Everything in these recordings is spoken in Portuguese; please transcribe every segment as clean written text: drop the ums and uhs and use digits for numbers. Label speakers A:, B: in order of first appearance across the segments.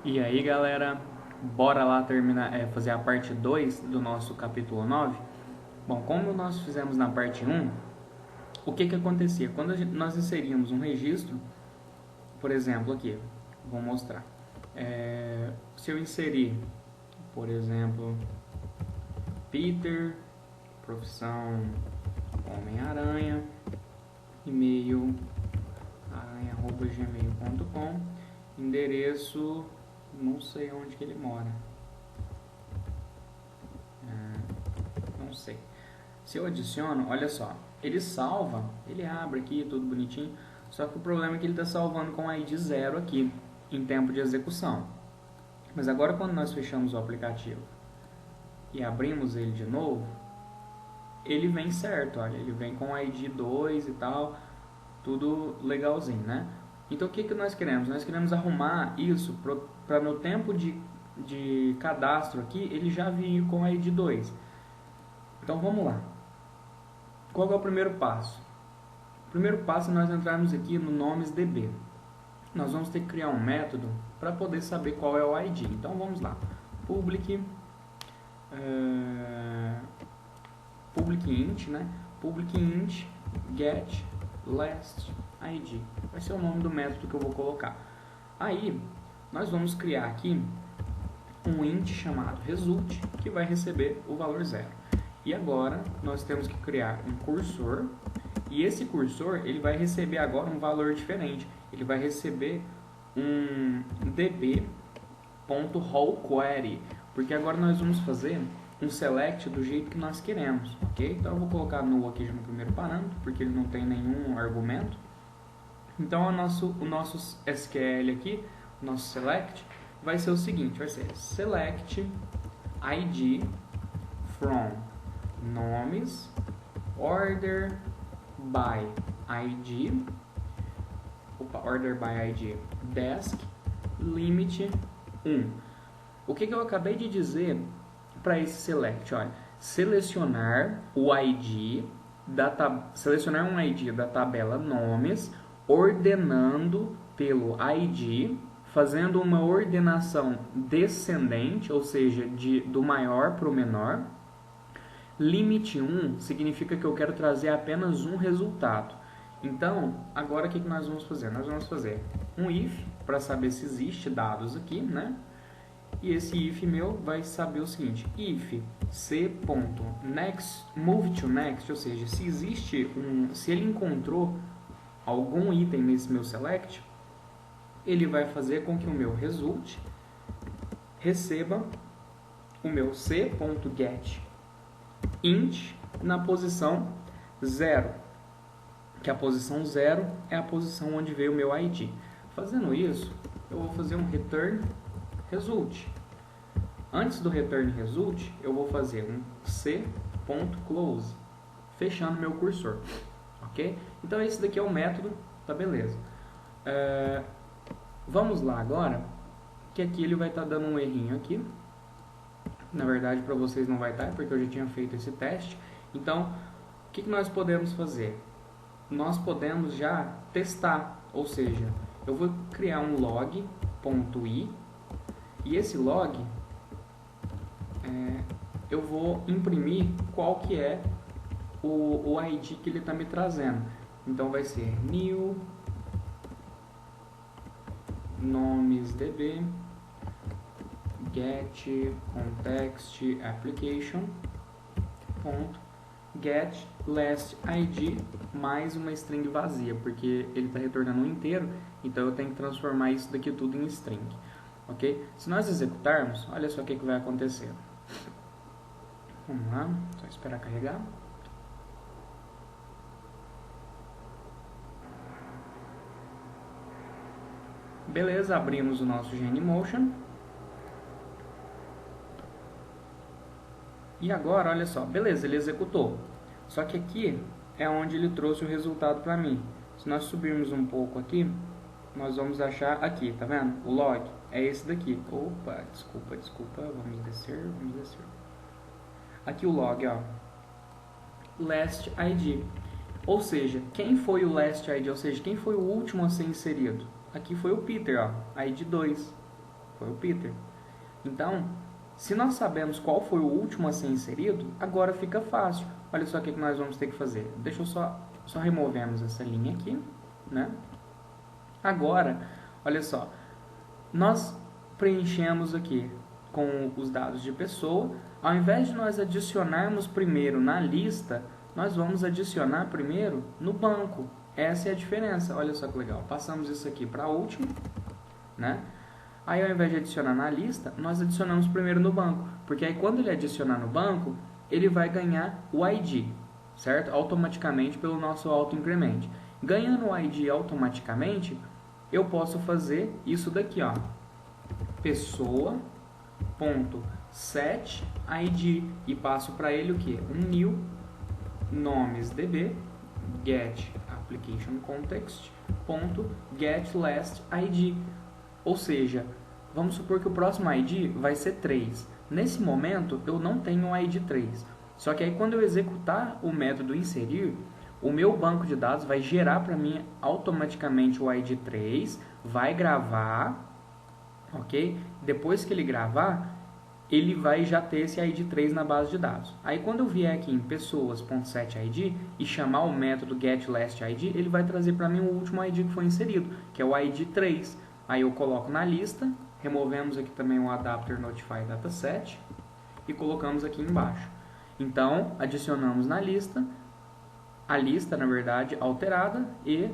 A: E aí, galera, bora lá terminar, fazer a parte 2 do nosso capítulo 9. Bom, como nós fizemos na parte 1, o que acontecia? Quando nós inseríamos um registro, por exemplo, aqui, vou mostrar. Se eu inserir, por exemplo, Peter, profissão Homem-Aranha, e-mail aranha@gmail.com, endereço, não sei onde que ele mora, não sei. Se eu adiciono, olha só, ele salva, ele abre aqui, tudo bonitinho, só que o problema é que ele está salvando com ID 0 aqui, em tempo de execução. Mas agora quando nós fechamos o aplicativo e abrimos ele de novo, ele vem certo, olha, ele vem com ID 2 e tal, tudo legalzinho, né? Então o que nós queremos? Nós queremos arrumar isso para no tempo de cadastro aqui, ele já vir com ID 2. Então vamos lá. Qual é o primeiro passo? O primeiro passo é nós entrarmos aqui no NomesDB. Nós vamos ter que criar um método para poder saber qual é o ID. Então vamos lá. Public int, né? Public int get last ID. Vai ser o nome do método que eu vou colocar. Aí nós vamos criar aqui um int chamado result, que vai receber o valor 0. E agora nós temos que criar um cursor, e esse cursor ele vai receber agora um valor diferente. Ele vai receber um db.rowQuery, porque agora nós vamos fazer um select do jeito que nós queremos, ok? Então eu vou colocar null aqui no primeiro parâmetro, porque ele não tem nenhum argumento. Então o nosso SQL aqui, o nosso select, vai ser o seguinte, vai ser select id from nomes order by id desk limit 1. O que eu acabei de dizer para esse select? Olha, selecionar um ID da tabela nomes, ordenando pelo ID, fazendo uma ordenação descendente, ou seja, do maior para o menor. Limite 1 significa que eu quero trazer apenas um resultado. Então, agora o que nós vamos fazer? Nós vamos fazer um if para saber se existe dados aqui, né? E esse if meu vai saber o seguinte: if c.next move to next, ou seja, se ele encontrou algum item nesse meu select, ele vai fazer com que o meu result receba o meu c.get int na posição 0, que a posição 0 é a posição onde veio o meu ID. Fazendo isso, eu vou fazer um return result. Antes do return result, eu vou fazer um c.close, fechando meu cursor, ok? Então esse daqui é o método, tá beleza. Vamos lá agora, que aqui ele vai estar dando um errinho aqui. Na verdade, para vocês não vai estar, porque eu já tinha feito esse teste. Então, o que nós podemos fazer? Nós podemos já testar, ou seja, eu vou criar um log.i, e esse log eu vou imprimir qual que é o ID que ele está me trazendo. Então vai ser new nomesDB get context application get last ID mais uma string vazia, porque ele está retornando um inteiro, então eu tenho que transformar isso daqui tudo em string, ok? Se nós executarmos, olha só o que vai acontecer. Vamos lá, só esperar carregar. Beleza, abrimos o nosso Genymotion. E agora, olha só, beleza, ele executou. Só que aqui é onde ele trouxe o resultado para mim. Se nós subirmos um pouco aqui, nós vamos achar aqui, tá vendo? O log é esse daqui. Opa, desculpa, vamos descer. Aqui o log, ó, last ID. Ou seja, quem foi o last ID? Ou seja, quem foi o último a ser inserido? Aqui foi o Peter, ó, ID 2. Foi o Peter. Então, se nós sabemos qual foi o último a ser inserido, agora fica fácil. Olha só o que nós vamos ter que fazer. Deixa eu só removemos essa linha aqui, né? Agora, olha só, nós preenchemos aqui com os dados de pessoa. Ao invés de nós adicionarmos primeiro na lista, nós vamos adicionar primeiro no banco. Essa é a diferença. Olha só que legal. Passamos isso aqui para último, né? Aí, ao invés de adicionar na lista, nós adicionamos primeiro no banco. Porque aí, quando ele adicionar no banco, ele vai ganhar o ID, certo? Automaticamente pelo nosso auto-increment. Ganhando o ID automaticamente, eu posso fazer isso daqui, ó. Pessoa.setID e passo para ele o que? Um new nomesDB get application context .get last ID. Ou seja, vamos supor que o próximo ID vai ser 3. Nesse momento, eu não tenho o ID 3. Só que aí, quando eu executar o método inserir, o meu banco de dados vai gerar para mim automaticamente o ID 3, vai gravar, ok? Depois que ele gravar, ele vai já ter esse ID 3 na base de dados. Aí, quando eu vier aqui em pessoas.setID e chamar o método getLastID, ele vai trazer para mim o último ID que foi inserido, que é o ID 3. Aí eu coloco na lista, removemos aqui também o adapter notify dataset e colocamos aqui embaixo. Então, adicionamos na lista, a lista, na verdade, alterada e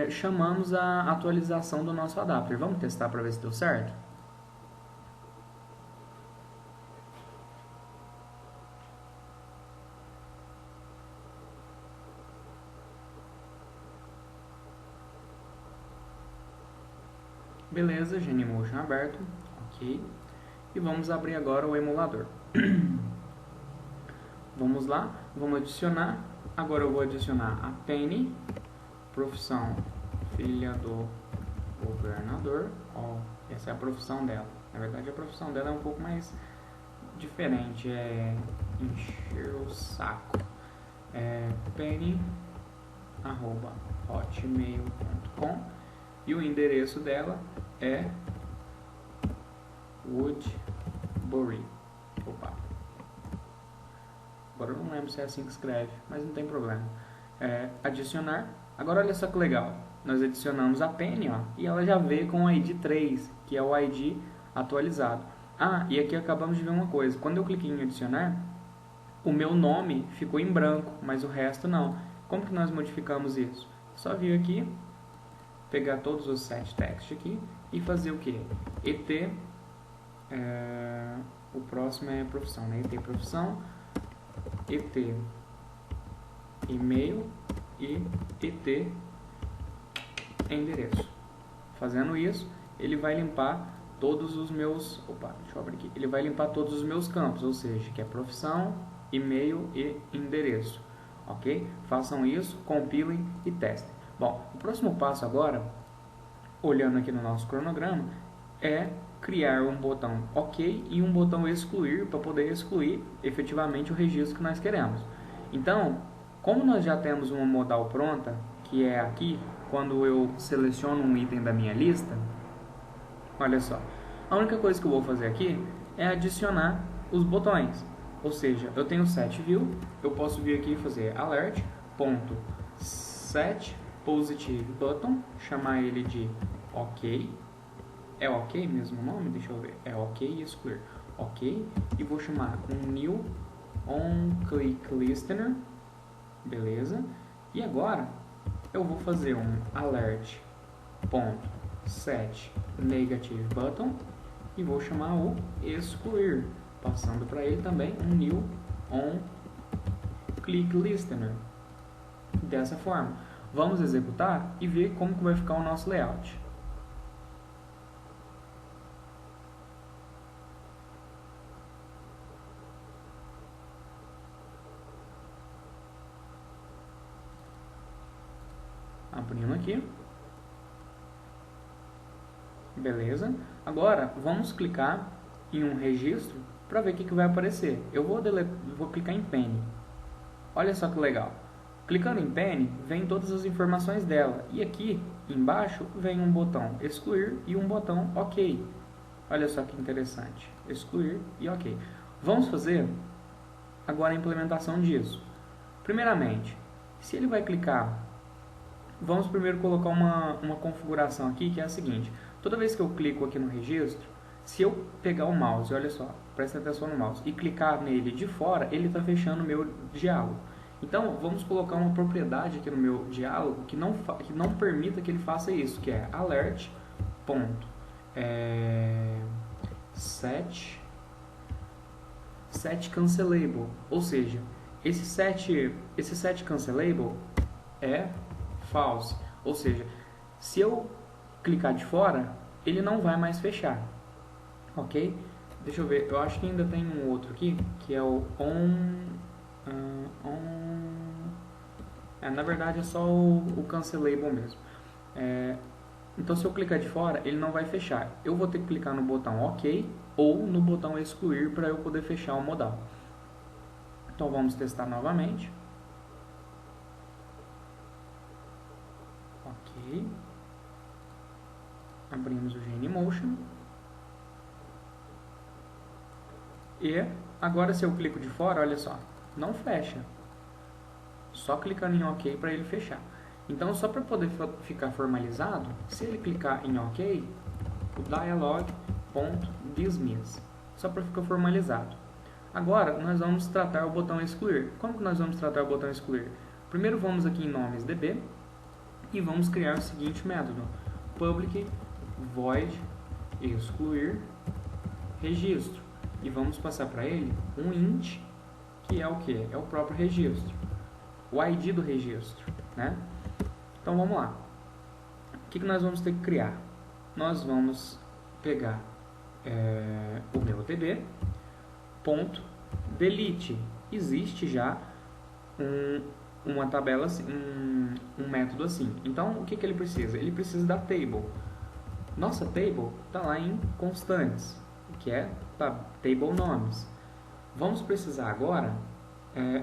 A: chamamos a atualização do nosso adapter. Vamos testar para ver se deu certo? Beleza, Genymotion aberto, ok. E vamos abrir agora o emulador. Vamos lá, vamos adicionar. Agora eu vou adicionar a Penny, profissão filha do governador. Ó, essa é a profissão dela. Na verdade, a profissão dela é um pouco mais diferente, é encher o saco. penny@hotmail.com e o endereço dela é Woodbury. Opa. Agora eu não lembro se é assim que escreve, mas não tem problema. Adicionar. Agora olha só que legal. Nós adicionamos a Penny, ó, e ela já veio com o ID 3, que é o ID atualizado. Ah, e aqui acabamos de ver uma coisa. Quando eu cliquei em adicionar, o meu nome ficou em branco, mas o resto não. Como que nós modificamos isso? Só vir aqui, pegar todos os set text aqui e fazer o que? ET, o próximo é profissão, né? ET profissão, ET e-mail e ET endereço. Fazendo isso, ele vai limpar todos os meus, deixa eu abrir aqui. Ele vai limpar todos os meus campos, ou seja, que é profissão, e-mail e endereço. Ok? Façam isso, compilem e testem. Bom, o próximo passo agora, olhando aqui no nosso cronograma, é criar um botão OK e um botão excluir para poder excluir efetivamente o registro que nós queremos. Então, como nós já temos uma modal pronta, que é aqui, quando eu seleciono um item da minha lista, olha só, a única coisa que eu vou fazer aqui é adicionar os botões. Ou seja, eu tenho set view, eu posso vir aqui e fazer alert.setPositiveButton, chamar ele de OK. É OK mesmo o nome? Deixa eu ver. É OK e excluir. OK. E vou chamar um new onClickListener. Beleza. E agora eu vou fazer um alert.setNegativeButton e vou chamar o excluir, passando para ele também um new onClickListener. Dessa forma, vamos executar e ver como que vai ficar o nosso layout. Abrindo aqui. Beleza. Agora, vamos clicar em um registro para ver o que vai aparecer. Eu vou clicar em Penny. Olha só que legal. Clicando em Penny, vem todas as informações dela. E aqui embaixo vem um botão excluir e um botão OK. Olha só que interessante. Excluir e OK. Vamos fazer agora a implementação disso. Primeiramente, se ele vai clicar, vamos primeiro colocar uma configuração aqui, que é a seguinte. Toda vez que eu clico aqui no registro, se eu pegar o mouse, olha só, presta atenção no mouse, e clicar nele de fora, ele está fechando o meu diálogo. Então, vamos colocar uma propriedade aqui no meu diálogo que não permita que ele faça isso, que é alert, set cancelable. Ou seja, esse set cancelable é false. Ou seja, se eu clicar de fora, ele não vai mais fechar. Ok? Deixa eu ver, eu acho que ainda tem um outro aqui, que é o na verdade é só o cancelable mesmo. Então se eu clicar de fora, ele não vai fechar. Eu vou ter que clicar no botão OK ou no botão excluir para eu poder fechar o modal. Então vamos testar novamente. Ok. Abrimos o Genymotion. E agora se eu clico de fora, olha só, não fecha. Só clicando em OK para ele fechar. Então, só para poder ficar formalizado, se ele clicar em OK, o dialog.dismiss. Só para ficar formalizado. Agora, nós vamos tratar o botão excluir. Como que nós vamos tratar o botão excluir? Primeiro vamos aqui em nomes DB e vamos criar o seguinte método. Public void excluir registro. E vamos passar para ele um int, que é o que? É o próprio registro. O ID do registro, né? Então vamos lá. O que nós vamos ter que criar? Nós vamos pegar o meu DB, ponto, delete. Existe já uma tabela, um método assim. Então o que ele precisa? Ele precisa da table. Nossa table está lá em constantes, que é table nomes. Vamos precisar agora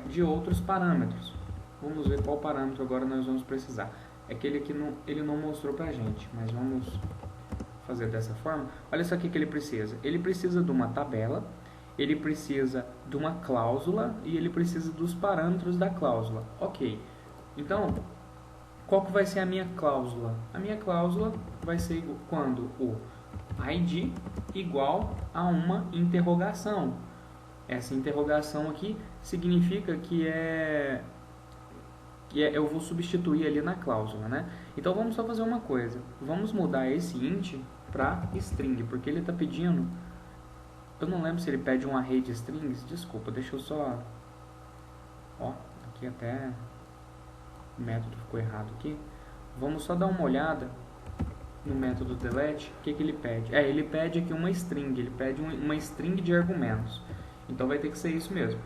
A: de outros parâmetros. Vamos ver qual parâmetro agora nós vamos precisar. É que ele aqui ele não mostrou pra gente, mas vamos fazer dessa forma. Olha só o que ele precisa. Ele precisa de uma tabela, ele precisa de uma cláusula e ele precisa dos parâmetros da cláusula. Ok. Então, qual que vai ser a minha cláusula? A minha cláusula vai ser quando o ID igual a uma interrogação. Essa interrogação aqui significa que eu vou substituir ali na cláusula, né? Então vamos só fazer uma coisa. Vamos mudar esse int para string, porque ele está pedindo... Eu não lembro se ele pede um array de strings. Desculpa, deixa eu só... Ó, aqui até o método ficou errado aqui. Vamos só dar uma olhada no método delete. O que ele pede? Ele pede aqui uma string. Ele pede uma string de argumentos. Então vai ter que ser isso mesmo.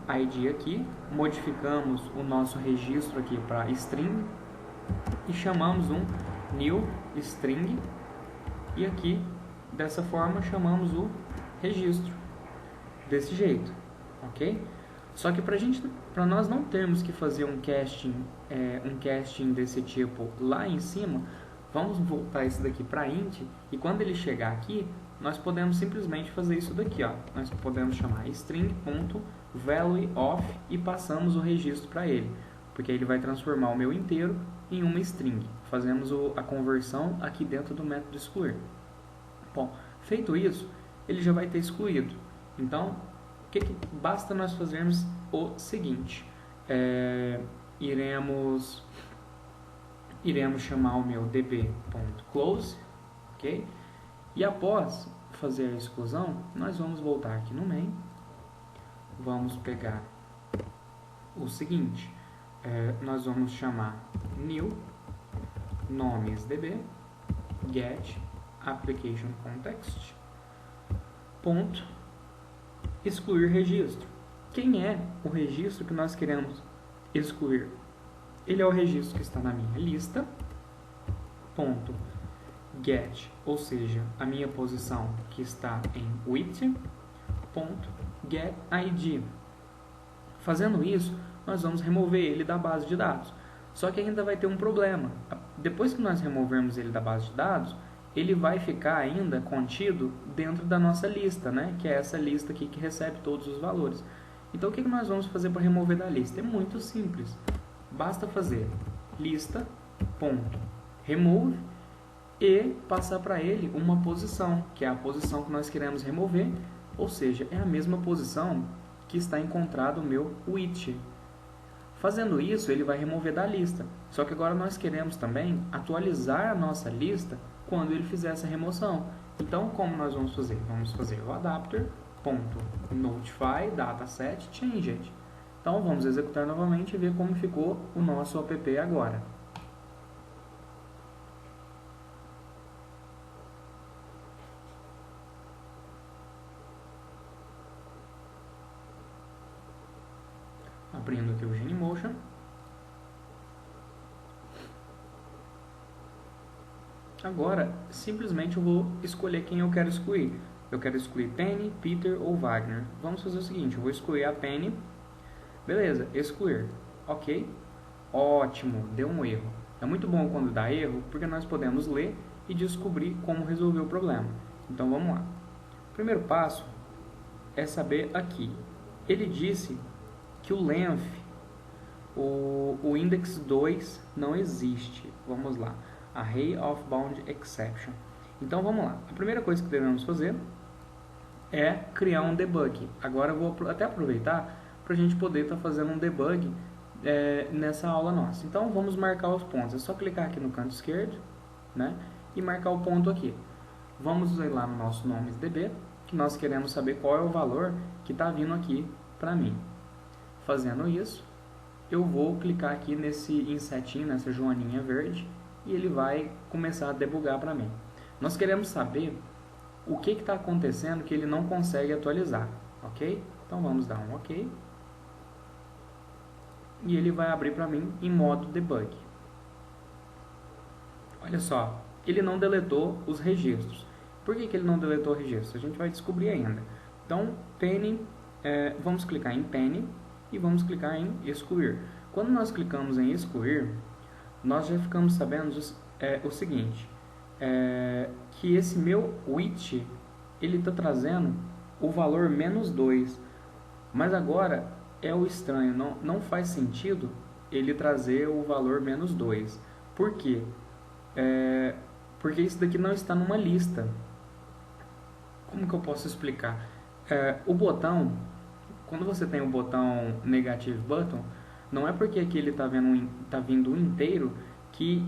A: ID aqui, modificamos o nosso registro aqui para string e chamamos um new string e aqui dessa forma chamamos o registro desse jeito, ok? Só que para nós não termos que fazer um casting desse tipo lá em cima, vamos voltar esse daqui para int e quando ele chegar aqui nós podemos simplesmente fazer isso daqui, ó. Nós podemos chamar string.valueOf e passamos o registro para ele, porque ele vai transformar o meu inteiro em uma string. Fazemos a conversão aqui dentro do método excluir. Bom, feito isso, ele já vai ter excluído. Então, basta nós fazermos o seguinte. Iremos chamar o meu db.close, ok? E após fazer a exclusão, nós vamos voltar aqui no main. Vamos pegar o seguinte. Nós vamos chamar new nomesDB get application context ponto excluir registro. Quem é o registro que nós queremos excluir? Ele é o registro que está na minha lista. Ponto get, ou seja, a minha posição que está em with, ponto get id. Fazendo isso, nós vamos remover ele da base de dados. Só que ainda vai ter um problema. Depois que nós removermos ele da base de dados, ele vai ficar ainda contido dentro da nossa lista, né? Que é essa lista aqui que recebe todos os valores. Então, o que nós vamos fazer para remover da lista? É muito simples. Basta fazer lista.remove e passar para ele uma posição, que é a posição que nós queremos remover, ou seja, é a mesma posição que está encontrado o meu with. Fazendo isso, ele vai remover da lista. Só que agora nós queremos também atualizar a nossa lista quando ele fizer essa remoção. Então, como nós vamos fazer? Vamos fazer o adapter.notify dataset changed. Então, vamos executar novamente e ver como ficou o nosso app agora. Abrindo aqui o Genymotion. Agora, simplesmente eu vou escolher quem eu quero excluir. Eu quero excluir Penny, Peter ou Wagner. Vamos fazer o seguinte, eu vou excluir a Penny. Beleza, excluir. Ok. Ótimo, deu um erro. É muito bom quando dá erro, porque nós podemos ler e descobrir como resolver o problema. Então, vamos lá. O primeiro passo é saber aqui. Ele disse que o length, o index 2 não existe. Vamos lá. Array of bound exception. Então vamos lá. A primeira coisa que devemos fazer é criar um debug. Agora eu vou até aproveitar para a gente poder estar fazendo um debug nessa aula nossa. Então vamos marcar os pontos. É só clicar aqui no canto esquerdo, né, e marcar o ponto aqui. Vamos ir lá no nosso NomesDB, que nós queremos saber qual é o valor que está vindo aqui para mim. Fazendo isso, eu vou clicar aqui nesse insetinho, nessa joaninha verde, e ele vai começar a debugar para mim. Nós queremos saber o que está acontecendo que ele não consegue atualizar, ok? Então vamos dar um ok. E ele vai abrir para mim em modo debug. Olha só, ele não deletou os registros. Por que ele não deletou o registro? A gente vai descobrir ainda. Então, Penny, vamos clicar em Penny e vamos clicar em excluir. Quando nós clicamos em excluir, nós já ficamos sabendo o seguinte, que esse meu with, ele está trazendo o valor -2, mas agora é o estranho, não faz sentido ele trazer o valor -2. Por quê? Porque isso daqui não está numa lista. Como que eu posso explicar? O botão, quando você tem o botão negative button, não é porque aqui ele está vindo inteiro que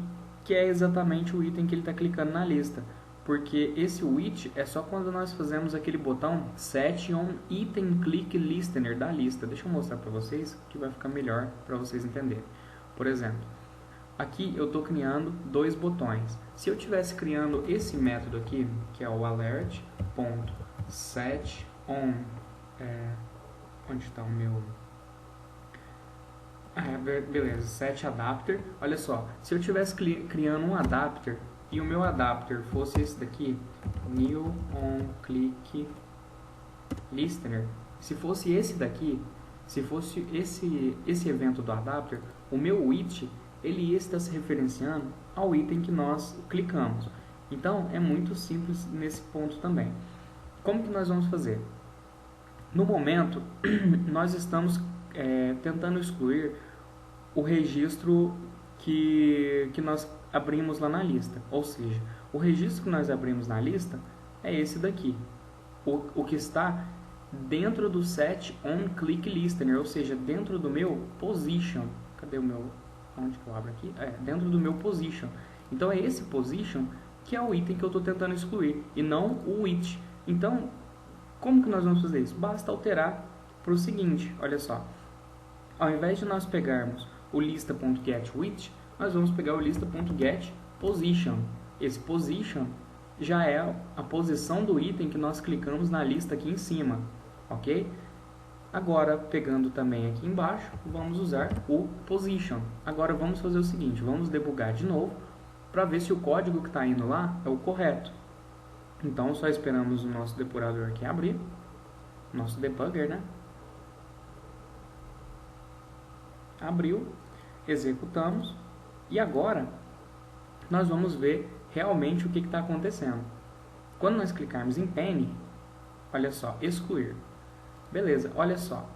A: é exatamente o item que ele está clicando na lista. Porque esse with é só quando nós fazemos aquele botão set on item click listener da lista. Deixa eu mostrar para vocês que vai ficar melhor para vocês entenderem. Por exemplo, aqui eu estou criando dois botões. Se eu estivesse criando esse método aqui, que é o alert.set on... onde está o meu... beleza, set adapter. Olha só, se eu estivesse criando um adapter e o meu adapter fosse esse daqui, new on click listener, se fosse esse daqui, se fosse esse evento do adapter, o meu with, ele ia estar se referenciando ao item que nós clicamos. Então, é muito simples nesse ponto também. Como que nós vamos fazer? No momento, nós estamos tentando excluir o registro que nós abrimos lá na lista. Ou seja, o registro que nós abrimos na lista é esse daqui. O que está dentro do set on click listener, ou seja, dentro do meu position. Cadê o meu... onde que eu abro aqui? Dentro do meu position. Então é esse position que é o item que eu estou tentando excluir, e não o with. Então, como que nós vamos fazer isso? Basta alterar para o seguinte, olha só. Ao invés de nós pegarmos o lista.getWith, nós vamos pegar o lista.getPosition. Esse position já é a posição do item que nós clicamos na lista aqui em cima, ok? Agora, pegando também aqui embaixo, vamos usar o position. Agora vamos fazer o seguinte, vamos debugar de novo, para ver se o código que está indo lá é o correto. Então, só esperamos o nosso depurador aqui abrir, nosso debugger, né? Abriu, executamos e agora nós vamos ver realmente o que está acontecendo. Quando nós clicarmos em Penny, olha só, excluir. Beleza, olha só.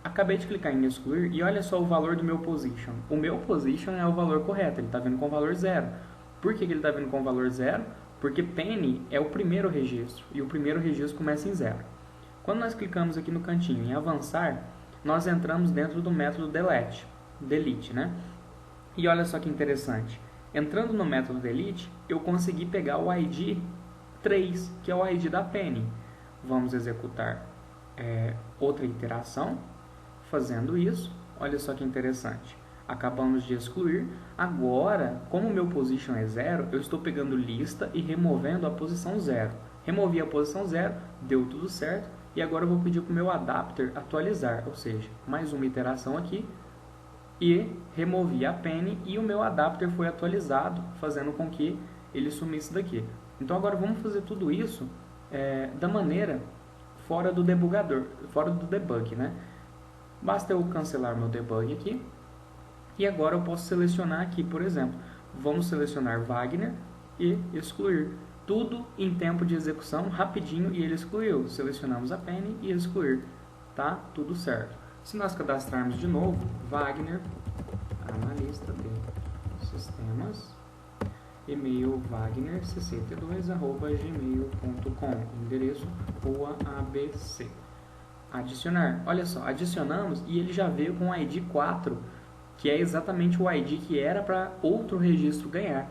A: Acabei de clicar em excluir e olha só o valor do meu position. O meu position é o valor correto, ele está vindo com valor 0. Por que ele está vindo com valor 0? Porque Penny é o primeiro registro e o primeiro registro começa em 0. Quando nós clicamos aqui no cantinho em avançar, nós entramos dentro do método delete, né? E olha só que interessante. Entrando no método delete, eu consegui pegar o ID 3, que é o ID da Penny. Vamos executar outra iteração. Fazendo isso, olha só que interessante. Acabamos de excluir. Agora, como o meu position é 0, eu estou pegando lista e removendo a posição 0. Removi a posição 0, deu tudo certo. E agora eu vou pedir para o meu adapter atualizar, ou seja, mais uma iteração aqui. E removi a Penny e o meu adapter foi atualizado, fazendo com que ele sumisse daqui. Então agora vamos fazer tudo isso da maneira fora do debugador, fora do debug, né? Basta eu cancelar meu debug aqui. E agora eu posso selecionar aqui, por exemplo, vamos selecionar Wagner e excluir. Tudo em tempo de execução, rapidinho, e ele excluiu. Selecionamos a Penny e excluir. Tá? Tudo certo. Se nós cadastrarmos de novo, Wagner, analista de sistemas, e-mail wagner62@gmail.com, endereço Rua ABC. Adicionar. Olha só, adicionamos e ele já veio com o ID 4, que é exatamente o ID que era para outro registro ganhar.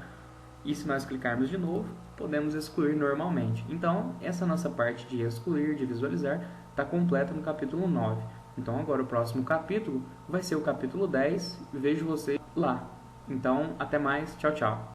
A: E se nós clicarmos de novo, podemos excluir normalmente. Então, essa nossa parte de excluir, de visualizar, está completa no capítulo 9. Então, agora o próximo capítulo vai ser o capítulo 10. Vejo você lá. Então, até mais. Tchau, tchau.